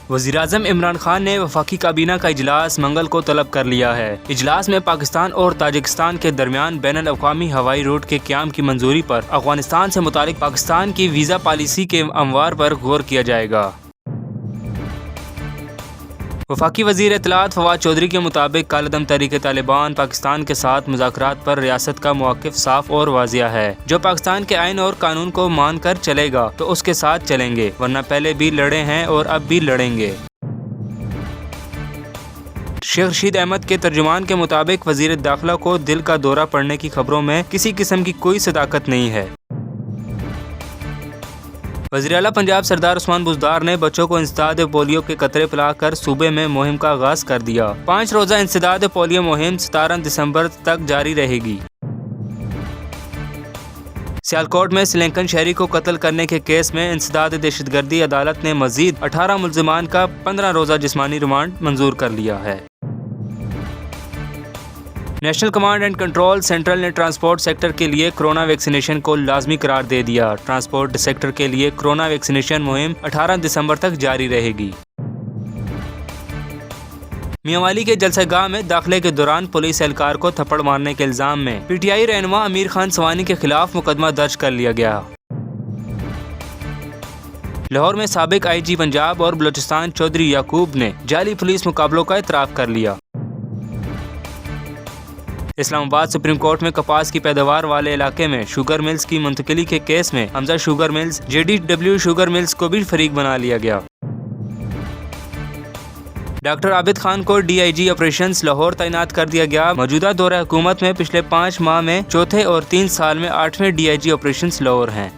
वज़ीर-ए-आज़म इमरान खान ने वफाकी काबीना का इजलास मंगल को तलब कर लिया है। इजलास में पाकिस्तान और ताजिकिस्तान के दरमियान बैनुल-अक़वामी हवाई रूट के क़याम की मंजूरी पर अफ़ग़ानिस्तान से मुतालिक पाकिस्तान की वीज़ा पॉलिसी के अमवार पर गौर किया जाएगा। वफाकी वज़ीर इत्तलात फवाद चौधरी के मुताबिक कालेदम तहरीक-ए-तालिबान पाकिस्तान के साथ मुज़ाकरात पर रियासत का मौक़िफ़ साफ और वाज़िया है। जो पाकिस्तान के आइन और कानून को मान कर चलेगा तो उसके साथ चलेंगे, वरना पहले भी लड़े हैं और अब भी लड़ेंगे। शेख रशीद अहमद के तर्जुमान के मुताबिक वज़ीर दाखिला को दिल का दौरा पड़ने की खबरों में किसी किस्म की कोई सदाकत नहीं है। वज़ीर आला पंजाब सरदार उस्मान बुज़दार ने बच्चों को इंसदाद पोलियो के कतरे पिलाकर सूबे में मुहिम का आगाज कर दिया। 5 रोज़ा इंसदाद पोलियो मुहिम 17 दिसंबर तक जारी रहेगी। सियालकोट में श्रीलंकन शहरी को कत्ल करने के केस में इंसदाद दहशतगर्दी अदालत ने मजीद 18 मुल्ज़िमान का 15 रोज़ा जिस्मानी रिमांड मंजूर कर लिया है। National command and control central ने ट्रांसपोर्ट सेक्टर के लिए कोरोना वैक्सीनेशन को लाजमी करार दे दिया। ट्रांसपोर्ट सेक्टर के लिए कोरोना वैक्सीनेशन मुहिम 18 दिसंबर तक जारी रहेगी। मियांवाली के जलसागाह में दाखिले के दौरान पुलिस एहलकार को थप्पड़ मारने के इल्जाम में पीटीआई रहनुमा अमीर खान सवानी के खिलाफ मुकदमा दर्ज कर लिया गया। लाहौर में साबिक आईजी पंजाब और बलूचिस्तान चौधरी याकूब ने जाली पुलिस मुकाबलों का इतराफ़ कर लिया। इस्लामाबाद सुप्रीम कोर्ट में कपास की पैदावार वाले इलाके में शुगर मिल्स की मुंतकिली के केस में Hamza sugar mills, JDW sugar mills को भी फरीक बना लिया गया। डॉक्टर आबिद खान को DIG ऑपरेशंस लाहौर तैनात कर दिया गया। मौजूदा दौरे हुकूमत में पिछले 5 माह में चौथे और 3 साल में 8वें DIG ऑपरेशंस लाहौर हैं।